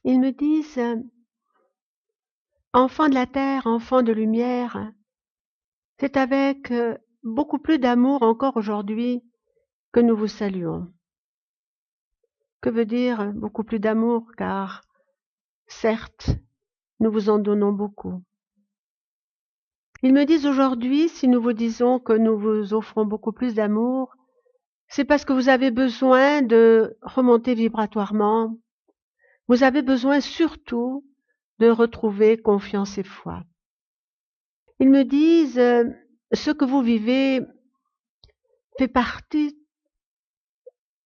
Ils me disent, enfants de la terre, enfants de lumière, c'est avec beaucoup plus d'amour encore aujourd'hui que nous vous saluons. Que veut dire beaucoup plus d'amour? Car, certes, nous vous en donnons beaucoup. Ils me disent aujourd'hui, si nous vous disons que nous vous offrons beaucoup plus d'amour, c'est parce que vous avez besoin de remonter vibratoirement. Vous avez besoin surtout de retrouver confiance et foi. Ils me disent, ce que vous vivez fait partie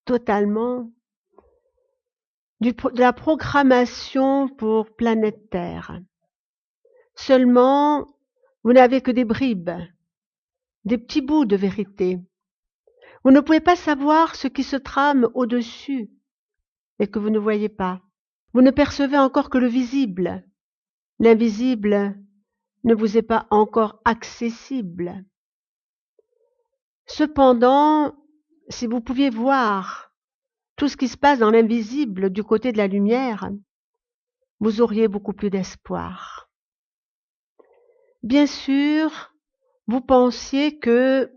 totalement de la programmation pour planète Terre. Seulement, vous n'avez que des bribes, des petits bouts de vérité. Vous ne pouvez pas savoir ce qui se trame au-dessus et que vous ne voyez pas. Vous ne percevez encore que le visible. L'invisible ne vous est pas encore accessible. Cependant, si vous pouviez voir tout ce qui se passe dans l'invisible du côté de la lumière, vous auriez beaucoup plus d'espoir. Bien sûr, vous pensiez que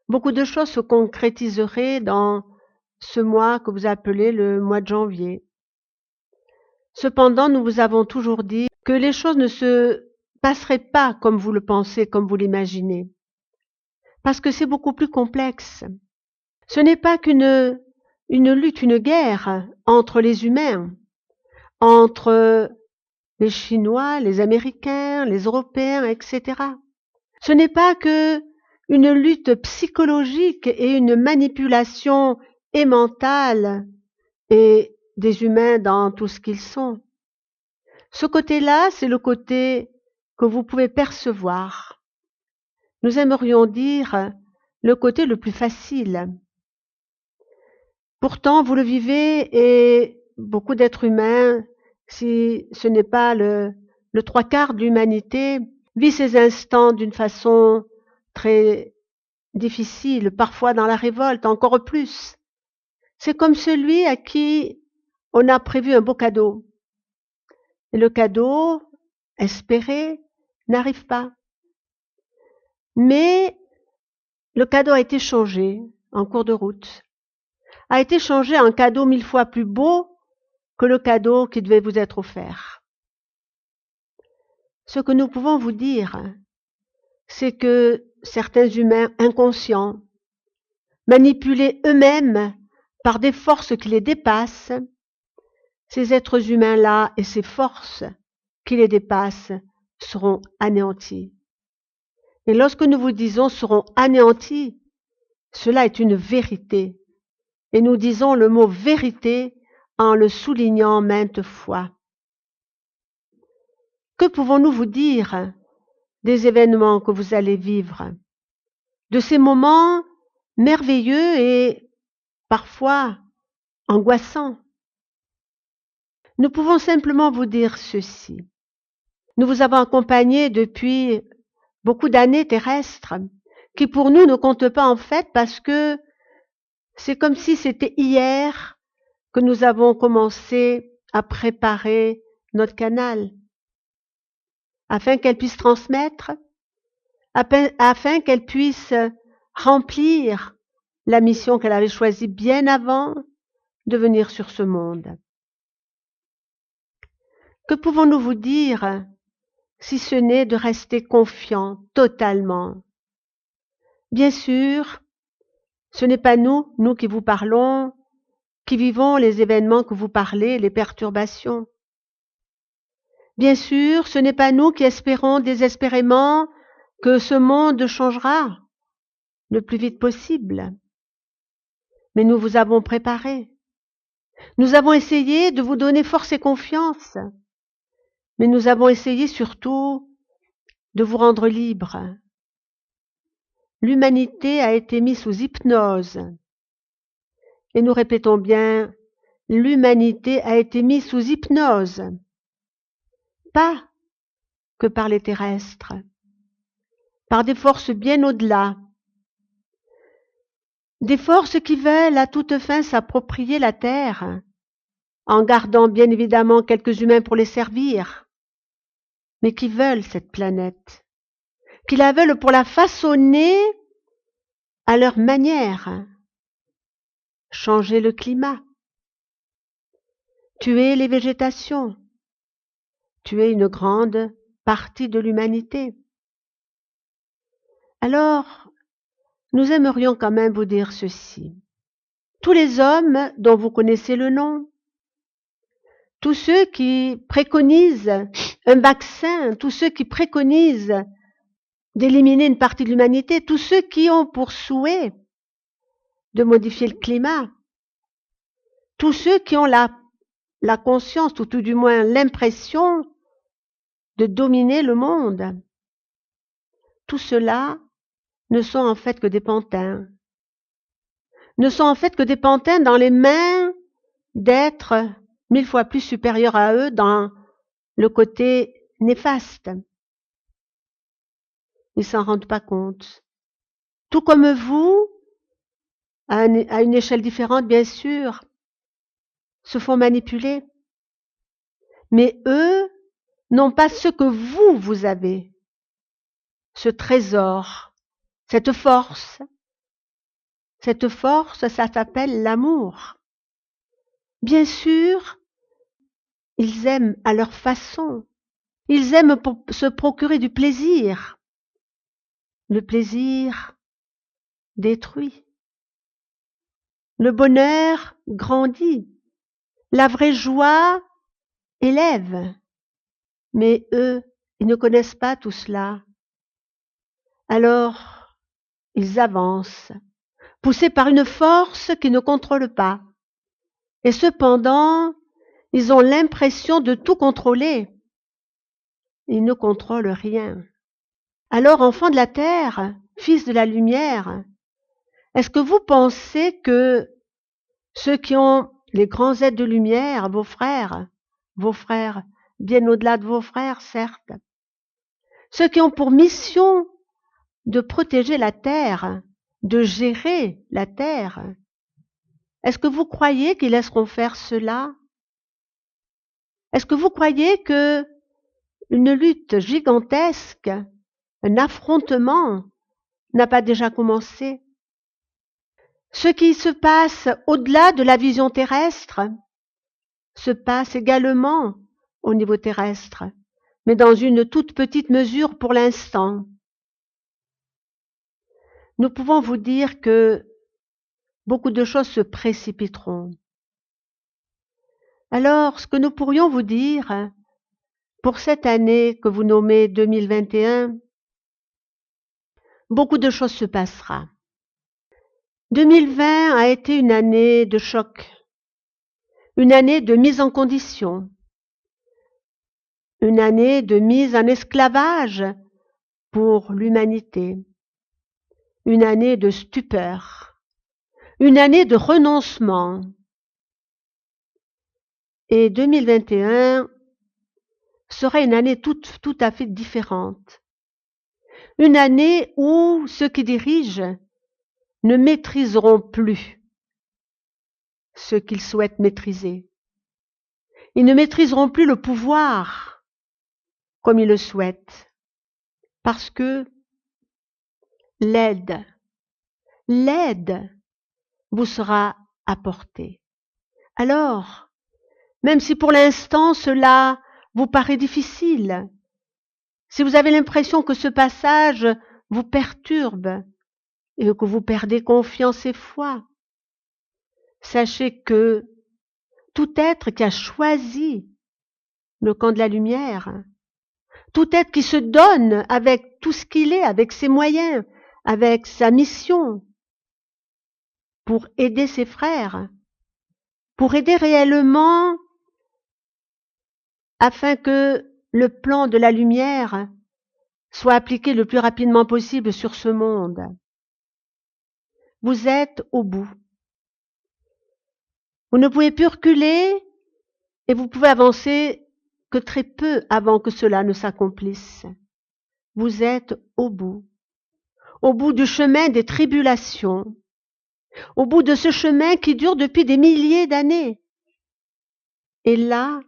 beaucoup de choses se concrétiseraient dans ce mois que vous appelez le mois de janvier. Cependant, nous vous avons toujours dit que les choses ne se passeraient pas comme vous le pensez, comme vous l'imaginez. Parce que c'est beaucoup plus complexe. Ce n'est pas qu'une lutte, une guerre entre les humains, entre les Chinois, les Américains, les Européens, etc. Ce n'est pas que une lutte psychologique et une manipulation et mentale et des humains dans tout ce qu'ils sont. Ce côté-là, c'est le côté que vous pouvez percevoir. Nous aimerions dire le côté le plus facile. Pourtant, vous le vivez et beaucoup d'êtres humains, si ce n'est pas le 3/4 de l'humanité, vit ces instants d'une façon très difficile, parfois dans la révolte, encore plus. C'est comme celui à qui on a prévu un beau cadeau. Et le cadeau, espéré, n'arrive pas. Mais le cadeau a été changé en cours de route, a été changé en cadeau 1000 fois plus beau que le cadeau qui devait vous être offert. Ce que nous pouvons vous dire, c'est que certains humains inconscients, manipulés eux-mêmes par des forces qui les dépassent, ces êtres humains-là et ces forces qui les dépassent seront anéantis. Et lorsque nous vous disons seront anéantis, cela est une vérité. Et nous disons le mot vérité en le soulignant maintes fois. Que pouvons-nous vous dire des événements que vous allez vivre, de ces moments merveilleux et parfois angoissants? Nous pouvons simplement vous dire ceci. Nous vous avons accompagnés depuis beaucoup d'années terrestres, qui pour nous ne comptent pas en fait parce que c'est comme si c'était hier que nous avons commencé à préparer notre canal, afin qu'elle puisse transmettre, afin qu'elle puisse remplir la mission qu'elle avait choisie bien avant de venir sur ce monde. Que pouvons-nous vous dire si ce n'est de rester confiants totalement? Bien sûr, ce n'est pas nous qui vous parlons, qui vivons les événements que vous parlez, les perturbations. Bien sûr, ce n'est pas nous qui espérons désespérément que ce monde changera le plus vite possible. Mais nous vous avons préparé. Nous avons essayé de vous donner force et confiance. Mais nous avons essayé surtout de vous rendre libre. L'humanité a été mise sous hypnose. Et nous répétons bien, l'humanité a été mise sous hypnose. Pas que par les terrestres, par des forces bien au-delà, des forces qui veulent à toute fin s'approprier la terre en gardant bien évidemment quelques humains pour les servir, mais qui veulent cette planète, qui la veulent pour la façonner à leur manière, changer le climat, tuer les végétations, tuer une grande partie de l'humanité. Alors, nous aimerions quand même vous dire ceci. Tous les hommes dont vous connaissez le nom, tous ceux qui préconisent un vaccin, tous ceux qui préconisent d'éliminer une partie de l'humanité, tous ceux qui ont pour souhait de modifier le climat, tous ceux qui ont la conscience, ou tout du moins l'impression de dominer le monde, tout cela ne sont en fait que des pantins, ne sont en fait que des pantins dans les mains d'êtres 1000 fois plus supérieurs à eux dans le côté néfaste. Ils s'en rendent pas compte. Tout comme vous, à une échelle différente bien sûr, se font manipuler. Mais eux n'ont pas ce que vous avez, ce trésor, cette force. Cette force, ça s'appelle l'amour. Bien sûr, ils aiment à leur façon. Ils aiment pour se procurer du plaisir. Le plaisir détruit. Le bonheur grandit. La vraie joie élève. Mais eux, ils ne connaissent pas tout cela. Alors, ils avancent, poussés par une force qu'ils ne contrôlent pas. Et cependant, ils ont l'impression de tout contrôler. Ils ne contrôlent rien. Alors, enfants de la terre, fils de la lumière, est-ce que vous pensez que ceux qui ont les grands êtres de lumière, vos frères, bien au-delà de vos frères, certes, ceux qui ont pour mission de protéger la terre, de gérer la terre, est-ce que vous croyez qu'ils laisseront faire cela? Est-ce que vous croyez que une lutte gigantesque, un affrontement n'a pas déjà commencé? Ce qui se passe au-delà de la vision terrestre se passe également au niveau terrestre, mais dans une toute petite mesure pour l'instant. Nous pouvons vous dire que beaucoup de choses se précipiteront. Alors, ce que nous pourrions vous dire pour cette année que vous nommez 2021, beaucoup de choses se passera. 2020 a été une année de choc, une année de mise en condition, une année de mise en esclavage pour l'humanité, une année de stupeur, une année de renoncement. Et 2021 sera une année tout à fait différente. Une année où ceux qui dirigent ne maîtriseront plus ce qu'ils souhaitent maîtriser. Ils ne maîtriseront plus le pouvoir comme ils le souhaitent, parce que l'aide vous sera apportée. Alors, même si pour l'instant cela vous paraît difficile, si vous avez l'impression que ce passage vous perturbe et que vous perdez confiance et foi, sachez que tout être qui a choisi le camp de la lumière, tout être qui se donne avec tout ce qu'il est, avec ses moyens, avec sa mission, pour aider ses frères, pour aider réellement afin que le plan de la lumière soit appliqué le plus rapidement possible sur ce monde. Vous êtes au bout. Vous ne pouvez plus reculer et vous pouvez avancer que très peu avant que cela ne s'accomplisse. Vous êtes au bout du chemin des tribulations, au bout de ce chemin qui dure depuis des milliers d'années. est là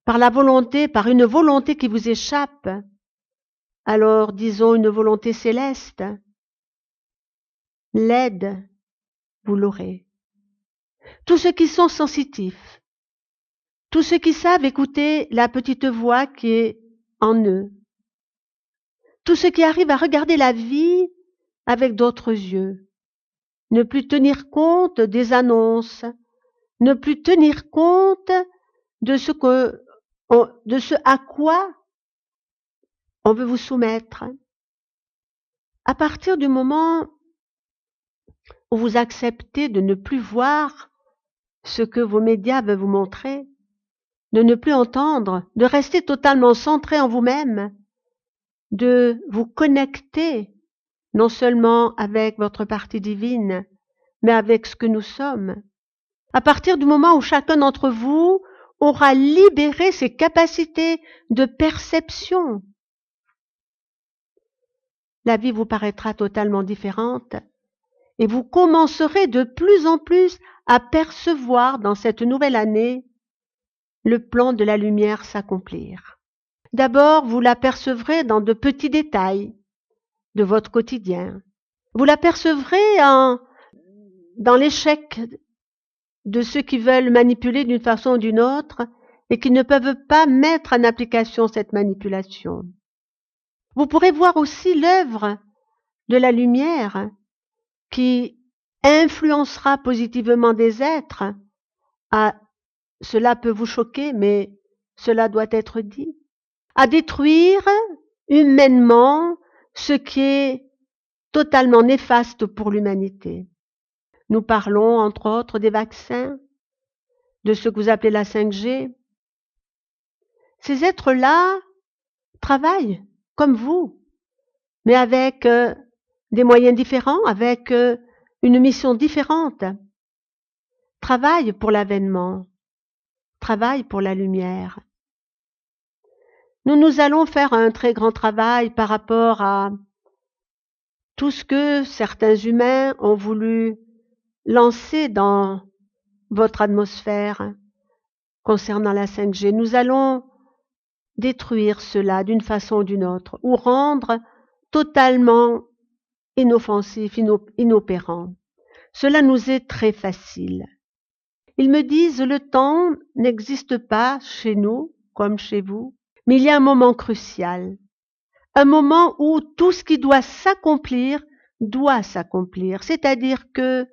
par la volonté, par une volonté qui vous échappe, alors disons une volonté céleste, l'aide, vous l'aurez. Tous ceux qui sont sensitifs, tous ceux qui savent écouter la petite voix qui est en eux, tous ceux qui arrivent à regarder la vie avec d'autres yeux, ne plus tenir compte des annonces, ne plus tenir compte de ce à quoi on veut vous soumettre. À partir du moment où vous acceptez de ne plus voir ce que vos médias veulent vous montrer, de ne plus entendre, de rester totalement centré en vous-même, de vous connecter non seulement avec votre partie divine, mais avec ce que nous sommes. À partir du moment où chacun d'entre vous aura libéré ses capacités de perception, la vie vous paraîtra totalement différente et vous commencerez de plus en plus à percevoir dans cette nouvelle année le plan de la lumière s'accomplir. D'abord, vous l'apercevrez dans de petits détails de votre quotidien. Vous l'apercevrez dans l'échec de ceux qui veulent manipuler d'une façon ou d'une autre et qui ne peuvent pas mettre en application cette manipulation. Vous pourrez voir aussi l'œuvre de la lumière qui influencera positivement des êtres. Cela peut vous choquer, mais cela doit être dit. À détruire humainement ce qui est totalement néfaste pour l'humanité. Nous parlons, entre autres, des vaccins, de ce que vous appelez la 5G. Ces êtres-là travaillent comme vous, mais avec des moyens différents, avec une mission différente. Travaillent pour l'avènement, travaillent pour la lumière. Nous allons faire un très grand travail par rapport à tout ce que certains humains ont voulu lancer dans votre atmosphère concernant la 5G. Nous allons détruire cela d'une façon ou d'une autre, ou rendre totalement inoffensif, inopérant. Cela nous est très facile. Ils me disent, le temps n'existe pas chez nous comme chez vous, mais il y a un moment crucial, un moment où tout ce qui doit s'accomplir, c'est-à-dire que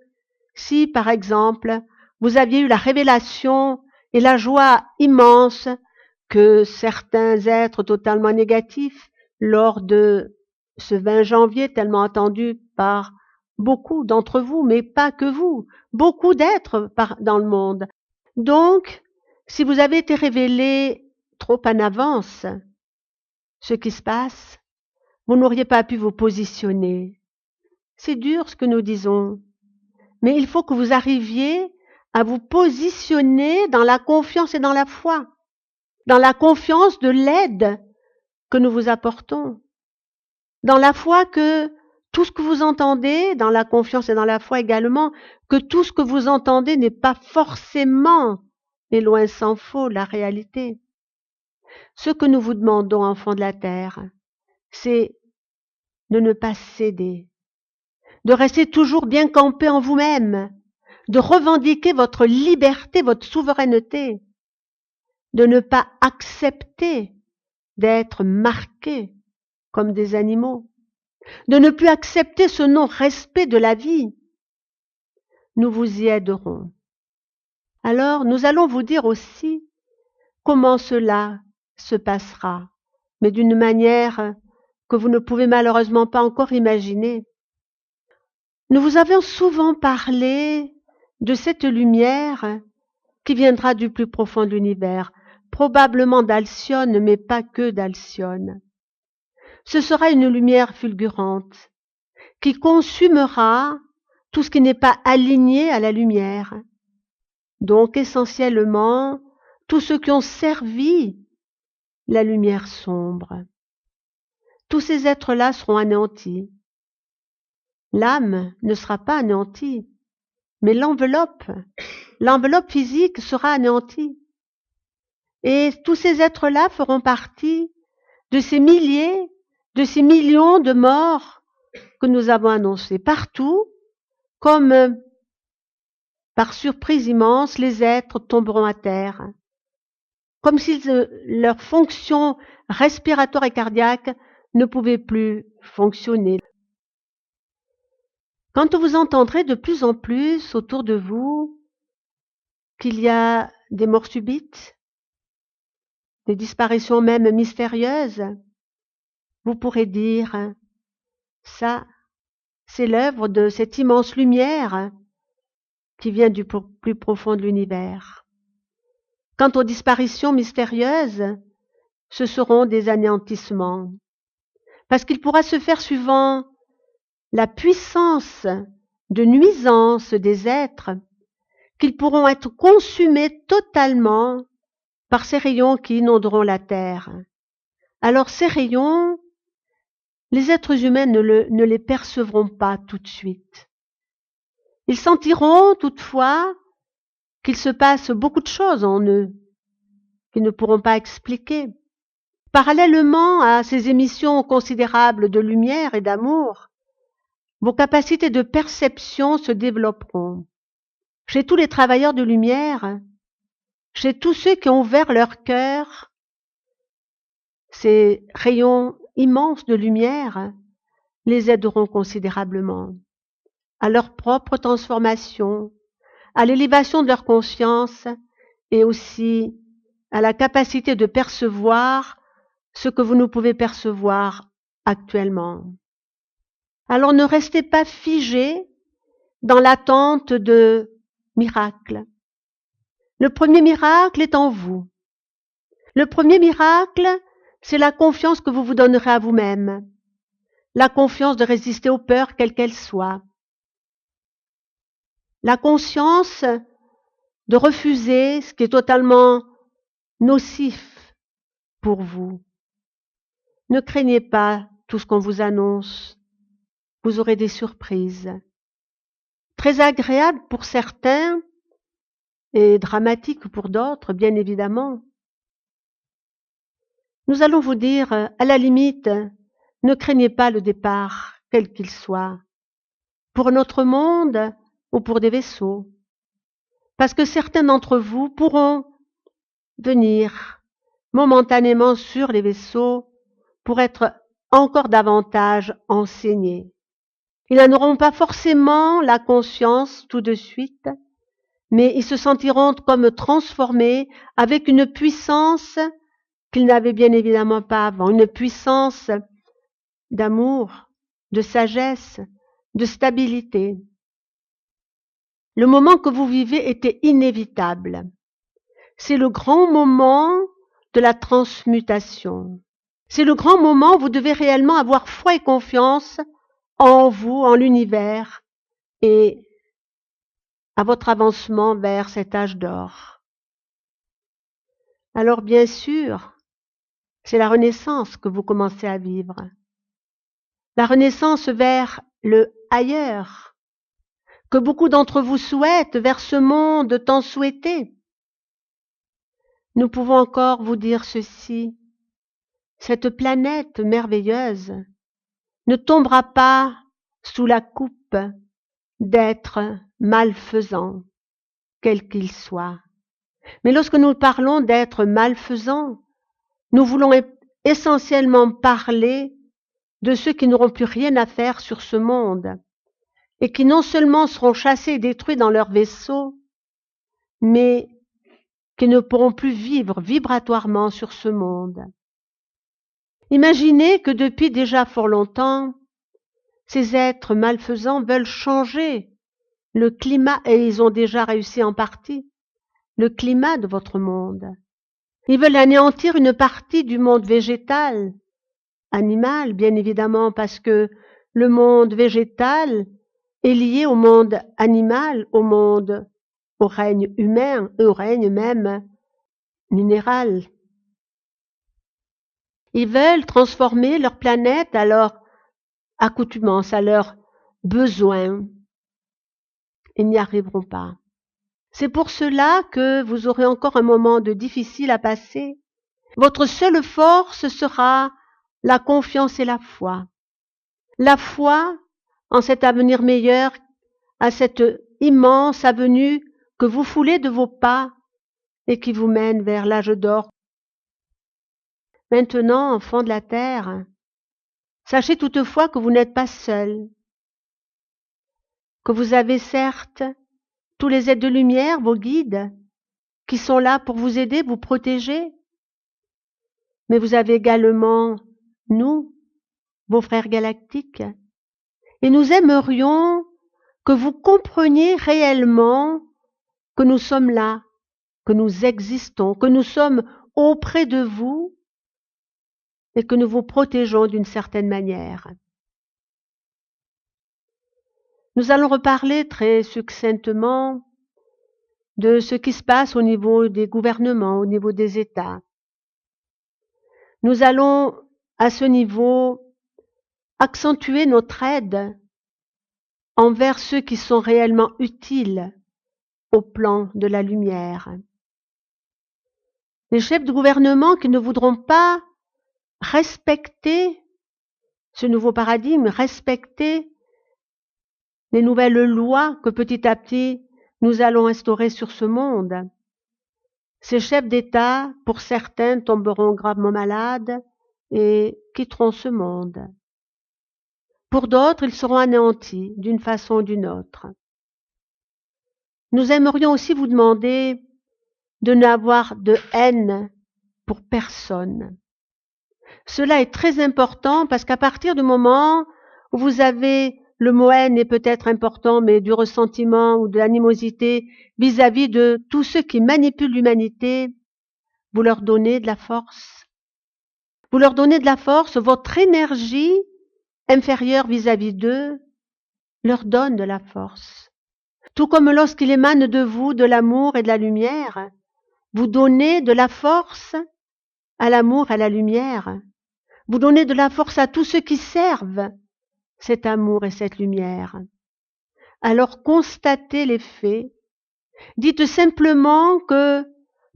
si, par exemple, vous aviez eu la révélation et la joie immense que certains êtres totalement négatifs, lors de ce 20 janvier tellement attendu par beaucoup d'entre vous, mais pas que vous, beaucoup d'êtres dans le monde. Donc, si vous avez été révélé trop en avance ce qui se passe, vous n'auriez pas pu vous positionner. C'est dur ce que nous disons, mais il faut que vous arriviez à vous positionner dans la confiance et dans la foi, dans la confiance de l'aide que nous vous apportons, dans la foi que tout ce que vous entendez, dans la confiance et dans la foi également, que tout ce que vous entendez n'est pas forcément, et loin s'en faut, la réalité. Ce que nous vous demandons, enfants de la terre, c'est de ne pas céder, de rester toujours bien campé en vous-même, de revendiquer votre liberté, votre souveraineté, de ne pas accepter d'être marqués comme des animaux, de ne plus accepter ce non-respect de la vie. Nous vous y aiderons. Alors, nous allons vous dire aussi comment cela se passera, mais d'une manière que vous ne pouvez malheureusement pas encore imaginer. Nous vous avons souvent parlé de cette lumière qui viendra du plus profond de l'univers, probablement d'Alcyone, mais pas que d'Alcyone. Ce sera une lumière fulgurante qui consumera tout ce qui n'est pas aligné à la lumière. Donc essentiellement, tous ceux qui ont servi la lumière sombre. Tous ces êtres-là seront anéantis. L'âme ne sera pas anéantie, mais l'enveloppe physique sera anéantie. Et tous ces êtres-là feront partie de ces milliers, de ces millions de morts que nous avons annoncés partout, comme par surprise immense, les êtres tomberont à terre, comme si leur fonction respiratoire et cardiaque ne pouvait plus fonctionner. Quand vous entendrez de plus en plus autour de vous qu'il y a des morts subites, des disparitions même mystérieuses, vous pourrez dire, ça, c'est l'œuvre de cette immense lumière qui vient du plus profond de l'univers. Quant aux disparitions mystérieuses, ce seront des anéantissements, parce qu'il pourra se faire suivant la puissance de nuisance des êtres, qu'ils pourront être consumés totalement par ces rayons qui inonderont la terre. Alors ces rayons, les êtres humains ne les percevront pas tout de suite. Ils sentiront toutefois qu'il se passe beaucoup de choses en eux, qu'ils ne pourront pas expliquer. Parallèlement à ces émissions considérables de lumière et d'amour, vos capacités de perception se développeront. Chez tous les travailleurs de lumière, chez tous ceux qui ont ouvert leur cœur, ces rayons immenses de lumière les aideront considérablement à leur propre transformation, à l'élévation de leur conscience et aussi à la capacité de percevoir ce que vous ne pouvez percevoir actuellement. Alors ne restez pas figés dans l'attente de miracles. Le premier miracle est en vous. Le premier miracle, c'est la confiance que vous vous donnerez à vous-même, la confiance de résister aux peurs, quelles qu'elles soient, la conscience de refuser ce qui est totalement nocif pour vous. Ne craignez pas tout ce qu'on vous annonce. Vous aurez des surprises. Très agréables pour certains et dramatiques pour d'autres, bien évidemment. Nous allons vous dire, à la limite, ne craignez pas le départ, quel qu'il soit, pour notre monde ou pour des vaisseaux. Parce que certains d'entre vous pourront venir momentanément sur les vaisseaux pour être encore davantage enseignés. Ils n'en auront pas forcément la conscience tout de suite, mais ils se sentiront comme transformés avec une puissance qu'ils n'avaient bien évidemment pas avant, une puissance d'amour, de sagesse, de stabilité. Le moment que vous vivez était inévitable. C'est le grand moment de la transmutation. C'est le grand moment où vous devez réellement avoir foi et confiance en vous, en l'univers et à votre avancement vers cet âge d'or. Alors bien sûr, c'est la renaissance que vous commencez à vivre. La renaissance vers le ailleurs, que beaucoup d'entre vous souhaitent, vers ce monde tant souhaité. Nous pouvons encore vous dire ceci, cette planète merveilleuse ne tombera pas sous la coupe d'êtres malfaisants, quels qu'ils soient. Mais lorsque nous parlons d'êtres malfaisants, nous voulons essentiellement parler de ceux qui n'auront plus rien à faire sur ce monde et qui non seulement seront chassés et détruits dans leur vaisseau, mais qui ne pourront plus vivre vibratoirement sur ce monde. Imaginez que depuis déjà fort longtemps, ces êtres malfaisants veulent changer le climat, et ils ont déjà réussi en partie, le climat de votre monde. Ils veulent anéantir une partie du monde végétal, animal, bien évidemment, parce que le monde végétal est lié au monde animal, au règne humain, au règne même minéral. Ils veulent transformer leur planète à leur accoutumance, à leurs besoins. ils n'y arriveront pas. C'est pour cela que vous aurez encore un moment de difficile à passer. Votre seule force sera la confiance et la foi. La foi en cet avenir meilleur, à cette immense avenue que vous foulez de vos pas et qui vous mène vers l'âge d'or. Maintenant, enfants de la terre, sachez toutefois que vous n'êtes pas seuls, que vous avez certes tous les êtres de lumière, vos guides, qui sont là pour vous aider, vous protéger, mais vous avez également nous, vos frères galactiques, et nous aimerions que vous compreniez réellement que nous sommes là, que nous existons, que nous sommes auprès de vous et que nous vous protégeons d'une certaine manière. Nous allons reparler très succinctement de ce qui se passe au niveau des gouvernements, au niveau des États. Nous allons, à ce niveau, accentuer notre aide envers ceux qui sont réellement utiles au plan de la lumière. Les chefs de gouvernement qui ne voudront pas respecter ce nouveau paradigme, respecter les nouvelles lois que petit à petit nous allons instaurer sur ce monde. Ces chefs d'État, pour certains, tomberont gravement malades et quitteront ce monde. Pour d'autres, ils seront anéantis d'une façon ou d'une autre. Nous aimerions aussi vous demander de n'avoir de haine pour personne. Cela est très important parce qu'à partir du moment où vous avez le mot haine est peut-être important, mais du ressentiment ou de l'animosité vis-à-vis de tous ceux qui manipulent l'humanité, vous leur donnez de la force. Vous leur donnez de la force, votre énergie inférieure vis-à-vis d'eux leur donne de la force. Tout comme lorsqu'il émane de vous de l'amour et de la lumière, vous donnez de la force à l'amour et à la lumière. Vous donnez de la force à tous ceux qui servent cet amour et cette lumière. Alors constatez les faits. Dites simplement que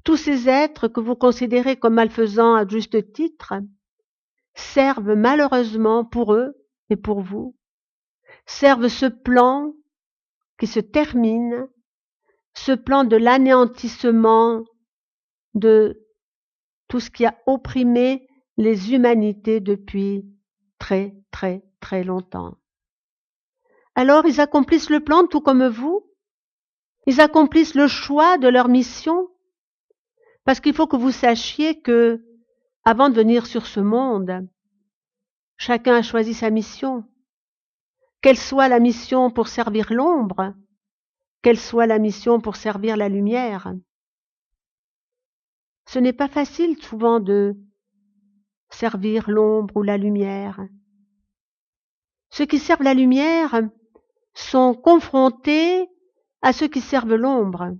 tous ces êtres que vous considérez comme malfaisants à juste titre servent malheureusement pour eux et pour vous, servent ce plan qui se termine, ce plan de l'anéantissement de tout ce qui a opprimé les humanités depuis très, très, très longtemps. Alors ils accomplissent le plan tout comme vous. Ils accomplissent le choix de leur mission. Parce qu'il faut que vous sachiez que, avant de venir sur ce monde, chacun a choisi sa mission. Qu'elle soit la mission pour servir l'ombre, qu'elle soit la mission pour servir la lumière. Ce n'est pas facile souvent de servir l'ombre ou la lumière. Ceux qui servent la lumière sont confrontés à ceux qui servent l'ombre.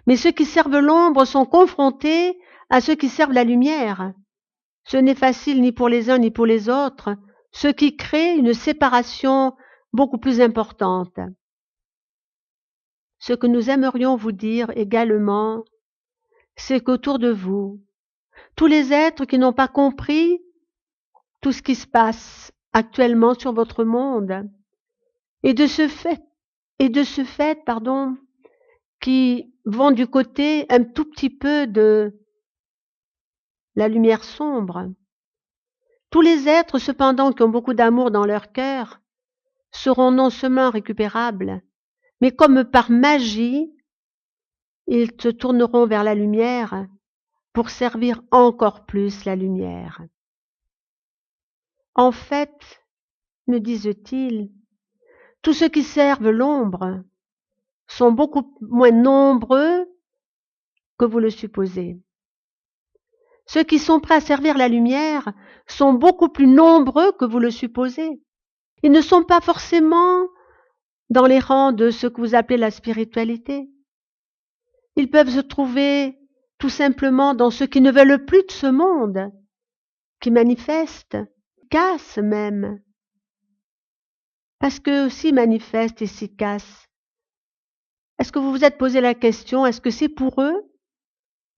Mais ceux qui servent l'ombre sont confrontés à ceux qui servent la lumière. Ce n'est facile ni pour les uns ni pour les autres, ce qui crée une séparation beaucoup plus importante. Ce que nous aimerions vous dire également, c'est qu'autour de vous, tous les êtres qui n'ont pas compris tout ce qui se passe actuellement sur votre monde, et de ce fait, qui vont du côté un tout petit peu de la lumière sombre. Tous les êtres, cependant, qui ont beaucoup d'amour dans leur cœur, seront non seulement récupérables, mais comme par magie, ils se tourneront vers la lumière pour servir encore plus la lumière. En fait, me disent-ils, tous ceux qui servent l'ombre sont beaucoup moins nombreux que vous le supposez. Ceux qui sont prêts à servir la lumière sont beaucoup plus nombreux que vous le supposez. Ils ne sont pas forcément dans les rangs de ce que vous appelez la spiritualité. Ils peuvent se trouver tout simplement dans ceux qui ne veulent plus de ce monde, qui manifestent, cassent même. Parce qu'eux aussi manifestent et s'y cassent Est-ce que vous vous êtes posé la question, est-ce que c'est pour eux?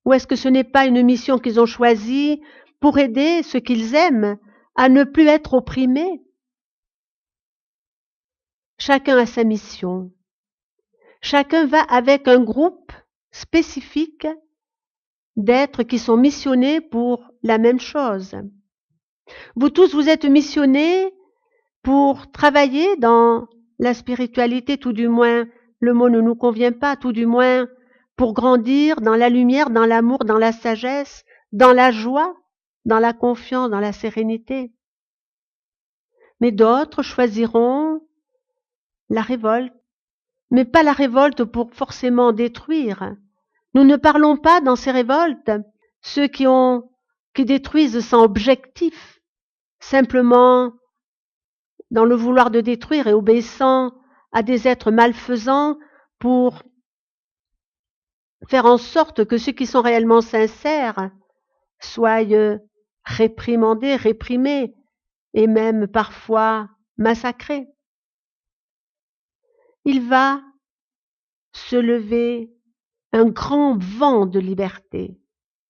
Ou est-ce que ce n'est pas une mission qu'ils ont choisie pour aider ceux qu'ils aiment à ne plus être opprimés? Chacun a sa mission. Chacun va avec un groupe spécifique d'êtres qui sont missionnés pour la même chose. Vous tous, vous êtes missionnés pour travailler dans la spiritualité, tout du moins, le mot ne nous convient pas, tout du moins, pour grandir dans la lumière, dans l'amour, dans la sagesse, dans la joie, dans la confiance, dans la sérénité. Mais d'autres choisiront la révolte, mais pas la révolte pour forcément détruire. Nous ne parlons pas dans ces révoltes ceux qui détruisent sans objectif, simplement dans le vouloir de détruire et obéissant à des êtres malfaisants pour faire en sorte que ceux qui sont réellement sincères soient réprimandés, réprimés et même parfois massacrés. Il va se lever un grand vent de liberté,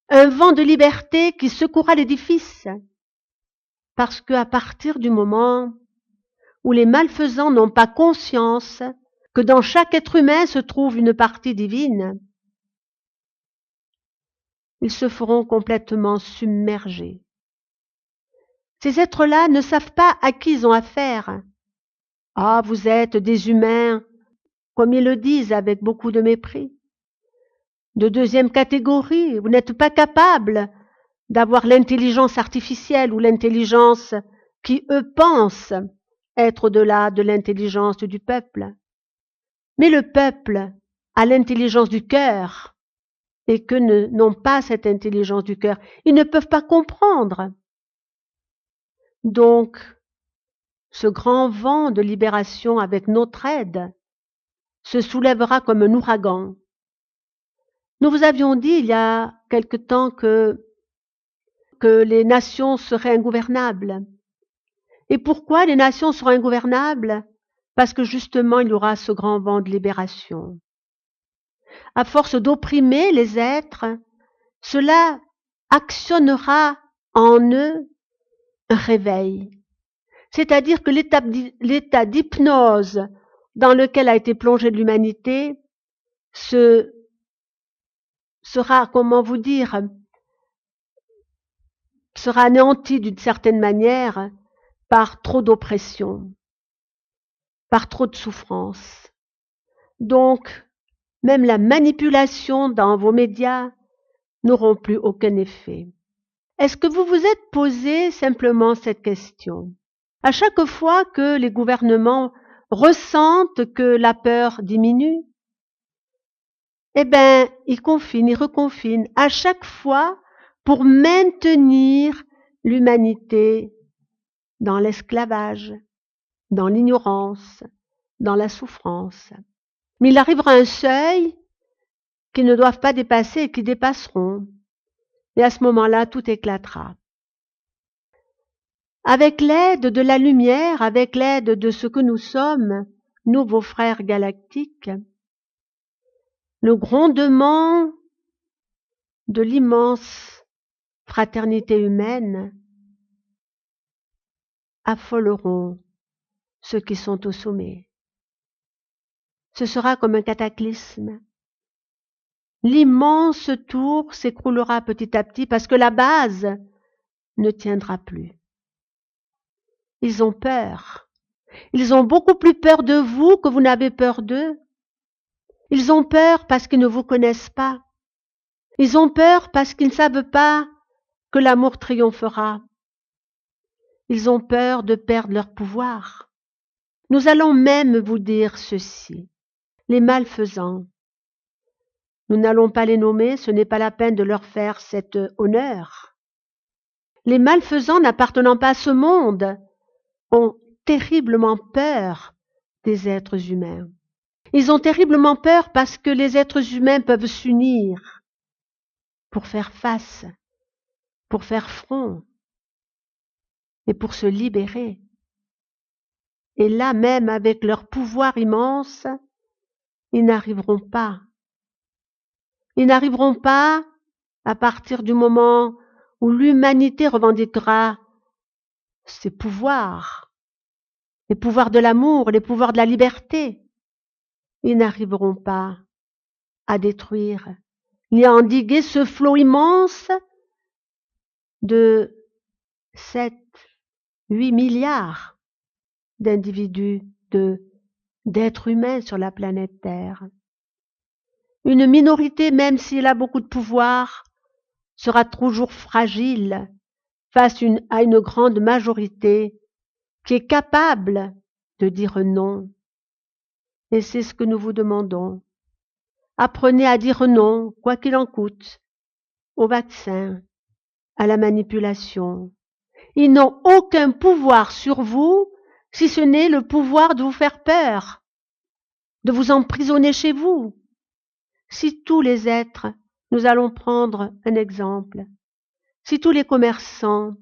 un vent de liberté qui secouera l'édifice, parce qu'à partir du moment où les malfaisants n'ont pas conscience que dans chaque être humain se trouve une partie divine, ils se feront complètement submerger. Ces êtres-là ne savent pas à qui ils ont affaire. Ah, vous êtes des humains, comme ils le disent avec beaucoup de mépris, de deuxième catégorie. Vous n'êtes pas capables d'avoir l'intelligence artificielle ou l'intelligence qui, eux, pensent être au-delà de l'intelligence du peuple. Mais le peuple a l'intelligence du cœur et que n'ont pas cette intelligence du cœur. Ils ne peuvent pas comprendre. Donc, ce grand vent de libération avec notre aide se soulèvera comme un ouragan. Nous vous avions dit il y a quelque temps que les nations seraient ingouvernables. Et pourquoi les nations seront ingouvernables? Parce que justement il y aura ce grand vent de libération. À force d'opprimer les êtres, cela actionnera en eux un réveil. C'est-à-dire que l'état d'hypnose dans lequel a été plongée l'humanité sera, comment vous dire, sera anéanti d'une certaine manière par trop d'oppression, par trop de souffrance. Donc, même la manipulation dans vos médias n'auront plus aucun effet. Est-ce que vous vous êtes posé simplement cette question? À chaque fois que les gouvernements ressentent que la peur diminue, eh bien, ils confinent, ils reconfinent, à chaque fois pour maintenir l'humanité dans l'esclavage, dans l'ignorance, dans la souffrance. Mais il arrivera un seuil qu'ils ne doivent pas dépasser et qu'ils dépasseront. Et à ce moment-là, tout éclatera. Avec l'aide de la lumière, avec l'aide de ce que nous sommes, nous, vos frères galactiques, le grondement de l'immense fraternité humaine affoleront ceux qui sont au sommet. Ce sera comme un cataclysme. L'immense tour s'écroulera petit à petit parce que la base ne tiendra plus. Ils ont peur. Ils ont beaucoup plus peur de vous que vous n'avez peur d'eux. Ils ont peur parce qu'ils ne vous connaissent pas. Ils ont peur parce qu'ils ne savent pas que l'amour triomphera. Ils ont peur de perdre leur pouvoir. Nous allons même vous dire ceci. Les malfaisants, nous n'allons pas les nommer, ce n'est pas la peine de leur faire cet honneur. Les malfaisants n'appartenant pas à ce monde ont terriblement peur des êtres humains. Ils ont terriblement peur parce que les êtres humains peuvent s'unir pour faire face, pour faire front et pour se libérer. Et là même, avec leur pouvoir immense, ils n'arriveront pas. Ils n'arriveront pas à partir du moment où l'humanité revendiquera ses pouvoirs, les pouvoirs de l'amour, les pouvoirs de la liberté. Ils n'arriveront pas à détruire ni à endiguer ce flot immense de 7-8 milliards d'individus, d'êtres humains sur la planète Terre. Une minorité, même si elle a beaucoup de pouvoir, sera toujours fragile face à une grande majorité qui est capable de dire non. Et c'est ce que nous vous demandons. Apprenez à dire non, quoi qu'il en coûte, au vaccin, à la manipulation. Ils n'ont aucun pouvoir sur vous, si ce n'est le pouvoir de vous faire peur, de vous emprisonner chez vous. Si tous les êtres, nous allons prendre un exemple, si tous les commerçants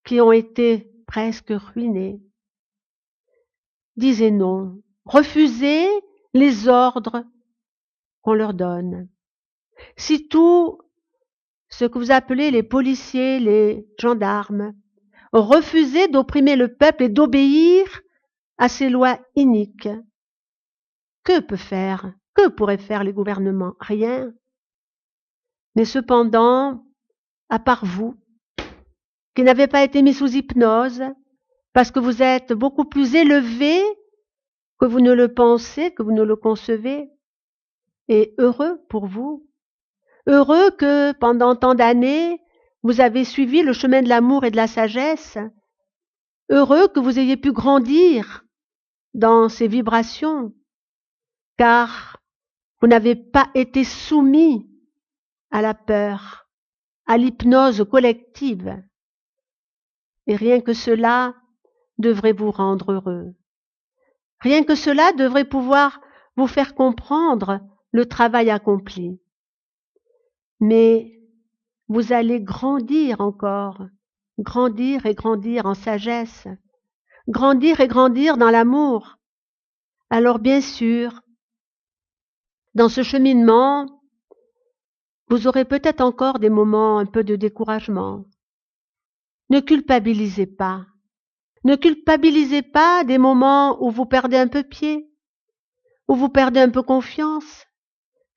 qui ont été presque ruinés disaient non, refusaient les ordres qu'on leur donne, si tout ce que vous appelez les policiers, les gendarmes, refusaient d'opprimer le peuple et d'obéir à ces lois iniques, que pourraient faire les gouvernements? Rien. Mais cependant, à part vous, qui n'avez pas été mis sous hypnose, parce que vous êtes beaucoup plus élevé que vous ne le pensez, que vous ne le concevez, et heureux pour vous, heureux que pendant tant d'années, vous avez suivi le chemin de l'amour et de la sagesse, heureux que vous ayez pu grandir dans ces vibrations, car vous n'avez pas été soumis à la peur, à l'hypnose collective. Et rien que cela devrait vous rendre heureux. Rien que cela devrait pouvoir vous faire comprendre le travail accompli. Mais vous allez grandir encore, grandir et grandir en sagesse, grandir et grandir dans l'amour. Alors bien sûr, dans ce cheminement, vous aurez peut-être encore des moments un peu de découragement. Ne culpabilisez pas. Ne culpabilisez pas des moments où vous perdez un peu pied, où vous perdez un peu confiance.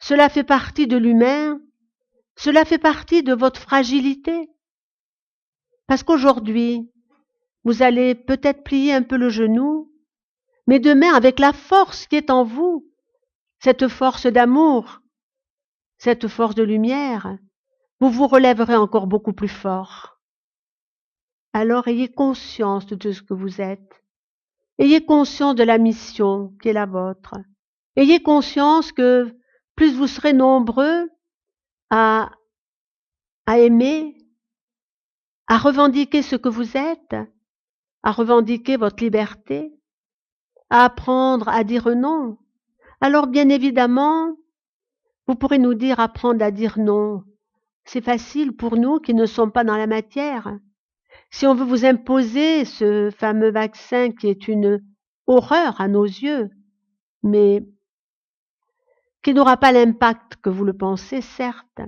Cela fait partie de l'humain, cela fait partie de votre fragilité. Parce qu'aujourd'hui, vous allez peut-être plier un peu le genou, mais demain, avec la force qui est en vous, cette force d'amour, cette force de lumière, vous vous relèverez encore beaucoup plus fort. Alors ayez conscience de ce que vous êtes. Ayez conscience de la mission qui est la vôtre. Ayez conscience que plus vous serez nombreux à aimer, à revendiquer ce que vous êtes, à revendiquer votre liberté, à apprendre à dire non, alors bien évidemment, vous pourrez nous dire apprendre à dire non. C'est facile pour nous qui ne sommes pas dans la matière. Si on veut vous imposer ce fameux vaccin qui est une horreur à nos yeux, mais qui n'aura pas l'impact que vous le pensez, certes.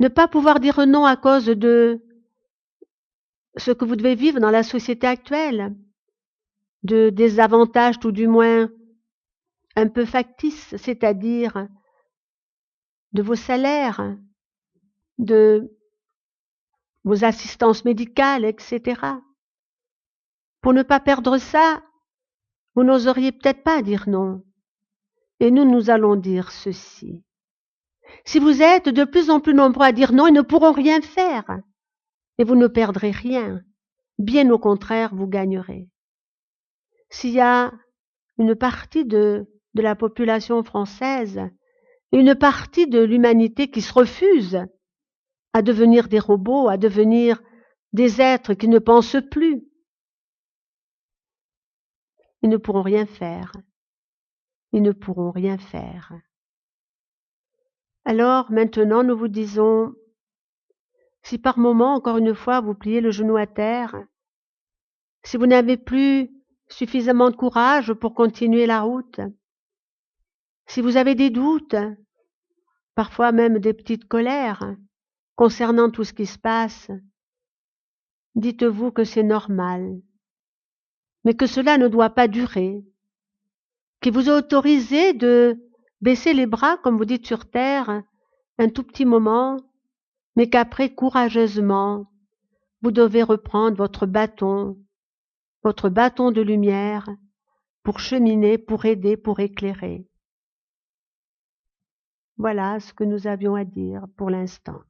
Ne pas pouvoir dire non à cause de ce que vous devez vivre dans la société actuelle, de désavantages tout du moins un peu factices, c'est-à-dire de vos salaires, de vos assistances médicales, etc. Pour ne pas perdre ça, vous n'oseriez peut-être pas dire non. Et nous allons dire ceci. Si vous êtes de plus en plus nombreux à dire non, ils ne pourront rien faire. Et vous ne perdrez rien. Bien au contraire, vous gagnerez. S'il y a une partie de la population française et une partie de l'humanité qui se refuse à devenir des robots, à devenir des êtres qui ne pensent plus, ils ne pourront rien faire. Ils ne pourront rien faire. Alors maintenant, nous vous disons, si par moment, encore une fois, vous pliez le genou à terre, si vous n'avez plus suffisamment de courage pour continuer la route, Si vous avez des doutes, parfois même des petites colères concernant tout ce qui se passe, dites-vous que c'est normal, mais que cela ne doit pas durer, qu'il vous est autorisé de baisser les bras, comme vous dites sur terre, un tout petit moment, mais qu'après, courageusement, vous devez reprendre votre bâton de lumière, pour cheminer, pour aider, pour éclairer. Voilà ce que nous avions à dire pour l'instant.